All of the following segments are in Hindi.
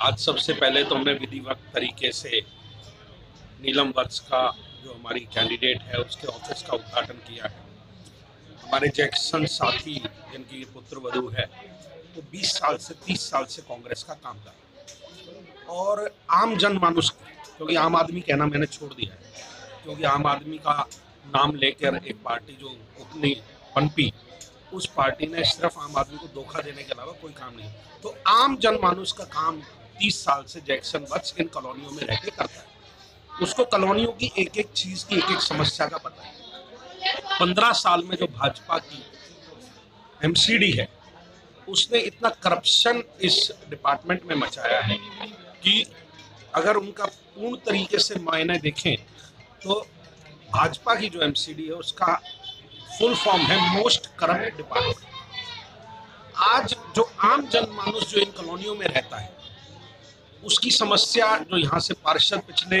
आज सबसे पहले तो हमने विधिवत तरीके से नीलम वत्स का जो हमारी कैंडिडेट है उसके ऑफिस का उद्घाटन किया है। हमारे जैक्सन साथी जिनकी पुत्र वधू है वो 20 साल से 30 साल से कांग्रेस का काम कर रहा है और आम जनमानुष क्योंकि आम आदमी कहना मैंने छोड़ दिया है क्योंकि आम आदमी का नाम लेकर एक पार्टी जो उतनी पनपी उस पार्टी ने सिर्फ आम आदमी को धोखा देने के अलावा कोई काम नहीं। तो आम जनमानुष का काम 30 साल से जैक्सन वत्स इन कॉलोनियों में रहकर करता है। उसको कॉलोनियों की एक एक चीज की एक एक समस्या का पता है। 15 साल में जो भाजपा की एमसीडी है उसने इतना करप्शन इस डिपार्टमेंट में मचाया है कि अगर उनका पूर्ण तरीके से मायने देखें तो भाजपा की जो एमसीडी है उसका फुल फॉर्म है मोस्ट करप्ट डिपार्टमेंट। आज जो आम जनमानुष जो इन कॉलोनियों में रहता है उसकी समस्या जो यहाँ से पार्षद पिछले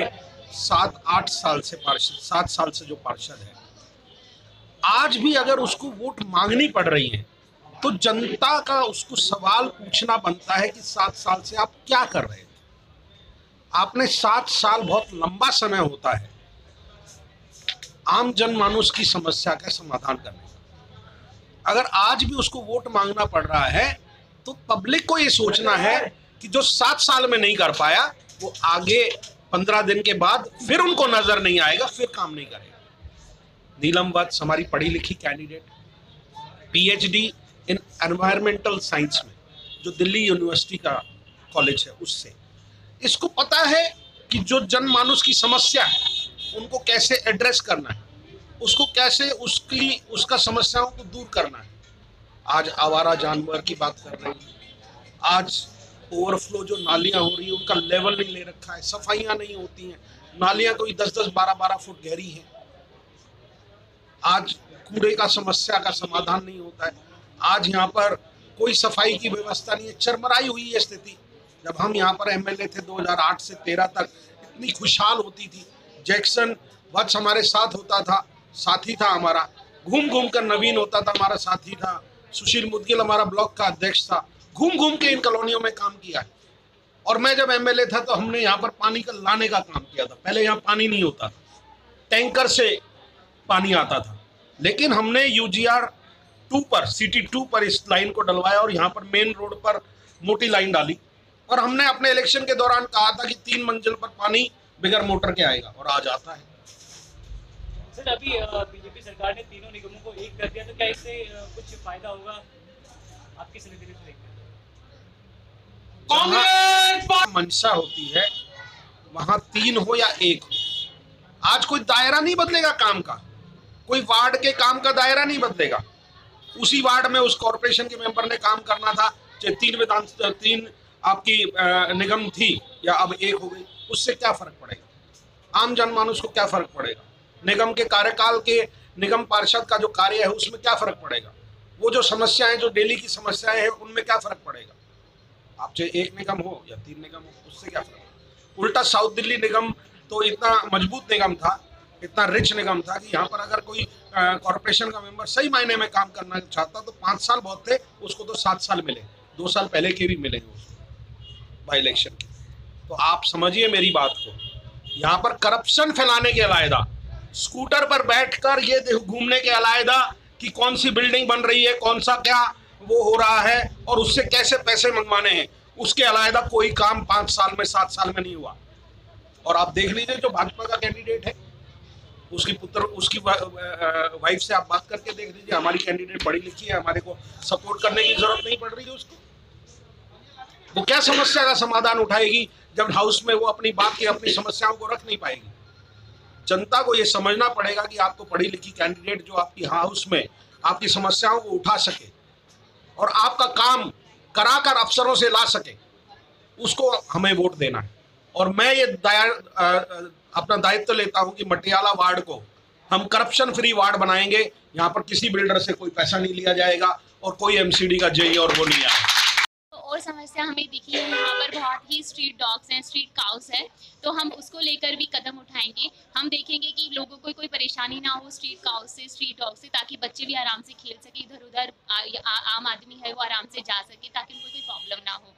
7-8 साल से पार्षद 7 साल से जो पार्षद है आज भी अगर उसको वोट मांगनी पड़ रही है तो जनता का उसको सवाल पूछना बनता है कि 7 साल से आप क्या कर रहे थे। आपने 7 साल बहुत लंबा समय होता है आम जनमानुष की समस्या का समाधान करने का। अगर आज भी उसको वोट मांगना पड़ रहा है तो पब्लिक को ये सोचना है कि जो 7 साल में नहीं कर पाया वो आगे 15 दिन के बाद फिर उनको नजर नहीं आएगा, फिर काम नहीं करेगा। नीलम वत्स हमारी पढ़ी लिखी candidate, PhD in environmental science में जो दिल्ली यूनिवर्सिटी का कॉलेज है उससे, इसको पता है कि जो जनमानुष की समस्या है उनको कैसे एड्रेस करना है, उसको कैसे उसका समस्याओं को दूर करना है। आज आवारा जानवर की बात कर रहे हैं, आज ओवरफ्लो जो नालियां हो रही है उनका लेवल नहीं ले रखा है, सफाइयां नहीं होती हैं, नालियां कोई 10-10, 12-12 फुट गहरी हैं। आज कूड़े का समस्या का समाधान नहीं होता है। आज यहाँ पर कोई सफाई की व्यवस्था नहीं है, चरमराई हुई है स्थिति। जब हम यहाँ पर एमएलए थे 2008 से 13 तक इतनी खुशहाल होती थी। जैक्सन वत्स हमारे साथ होता था, साथी था हमारा, घूम घूम कर नवीन होता था हमारा साथी था, सुशील मुदगिल हमारा ब्लॉक का अध्यक्ष था, घूम घूम के इन कॉलोनियों में काम किया है। और मैं जब एमएलए था तो हमने यहाँ पर पानी का लाने का काम किया था। पहले यहाँ पानी नहीं होता था, टैंकर से पानी आता था, लेकिन हमने यूजीआर 2 पर सिटी 2 पर इस लाइन को डलवाया और यहाँ पर मेन रोड पर मोटी लाइन डाली। और हमने अपने इलेक्शन के दौरान कहा था कि 3 मंजिल पर पानी बिगर मोटर के आएगा और आज आता है। सर अभी बीजेपी सरकार ने तीनों निगमों को एक कर दिया, तो क्या इससे कुछ फायदा होगा आपकी समिति से देखकर? कांग्रेस मंशा होती है वहां 3 हो या 1 हो, आज कोई दायरा नहीं बदलेगा काम का, कोई वार्ड के काम का दायरा नहीं बदलेगा। उसी वार्ड में उस कॉर्पोरेशन के मेंबर ने काम करना था, चाहे 3 आपकी निगम थी या अब 1 हो गई, उससे क्या फर्क पड़ेगा? आम जनमानुष को क्या फर्क पड़ेगा? निगम के कार्यकाल के निगम पार्षद का जो कार्य है उसमें क्या फर्क पड़ेगा? वो जो समस्याएं जो डेली की समस्याएं हैं उनमें क्या फर्क पड़ेगा? आप चाहे 1 निगम हो या 3 निगम हो, उससे क्या फर्क? उल्टा साउथ दिल्ली निगम तो इतना मजबूत निगम था, इतना रिच निगम था कि यहाँ पर अगर कोई कॉर्पोरेशन का मेंबर सही मायने में काम करना चाहता तो 5 साल बहुत थे, उसको तो 7 साल मिले, 2 साल पहले के भी मिलेंगे उसको बाई इलेक्शन के। तो आप समझिए मेरी बात को, यहाँ पर करप्शन फैलाने के अलायदा, स्कूटर पर बैठकर ये घूमने के अलायदा कि कौन सी बिल्डिंग बन रही है, कौन सा क्या वो हो रहा है और उससे कैसे पैसे मंगवाने हैं, उसके अलायदा कोई काम 5 साल में 7 साल में नहीं हुआ। और आप देख लीजिए जो भाजपा का कैंडिडेट है उसकी पुत्र उसकी वाइफ से आप बात करके देख लीजिए, हमारी कैंडिडेट पढ़ी लिखी है, हमारे को सपोर्ट करने की जरूरत नहीं पड़ रही है उसको। वो क्या समस्या का समाधान उठाएगी जब हाउस में वो अपनी बात की अपनी समस्याओं को रख नहीं पाएगी? जनता को ये समझना पड़ेगा कि आपको पढ़ी लिखी कैंडिडेट जो आपकी हाउस में आपकी समस्याओं को उठा सके और आपका काम कराकर अफसरों से ला सके, उसको हमें वोट देना है। और मैं ये अपना दायित्व लेता हूं कि मटियाला वार्ड को हम करप्शन फ्री वार्ड बनाएंगे। यहाँ पर किसी बिल्डर से कोई पैसा नहीं लिया जाएगा और कोई एमसीडी का जेई और वो नहीं आएगा। और समस्या हमें दिखी है, यहाँ पर बहुत ही स्ट्रीट डॉग्स हैं, स्ट्रीट काउस है, तो हम उसको लेकर भी कदम उठाएंगे। हम देखेंगे कि लोगों को कोई परेशानी ना हो स्ट्रीट काउस से, स्ट्रीट डॉग से, ताकि बच्चे भी आराम से खेल सके, इधर उधर आम आदमी है वो आराम से जा सके, ताकि उनको कोई प्रॉब्लम ना हो।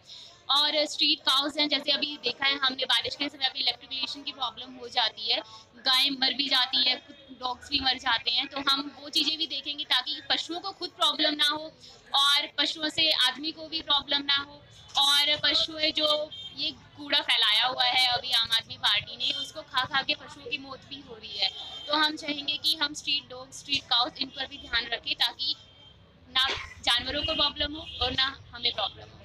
और स्ट्रीट काउस हैं, जैसे अभी देखा है हमने बारिश के समय अभी इलेक्ट्रिकुलेशन की प्रॉब्लम हो जाती है, गाय मर भी जाती है, डॉग्स भी मर जाते हैं, तो हम वो चीज़ें भी देखेंगे ताकि पशुओं को खुद प्रॉब्लम ना हो और पशुओं से आदमी को भी प्रॉब्लम ना हो। और पशुएं जो ये कूड़ा फैलाया हुआ है अभी आम आदमी पार्टी ने, उसको खा खा के पशुओं की मौत भी हो रही है, तो हम चाहेंगे कि हम स्ट्रीट डॉग स्ट्रीट काउस इन पर भी ध्यान रखें ताकि ना जानवरों को प्रॉब्लम हो और ना हमें प्रॉब्लम हो।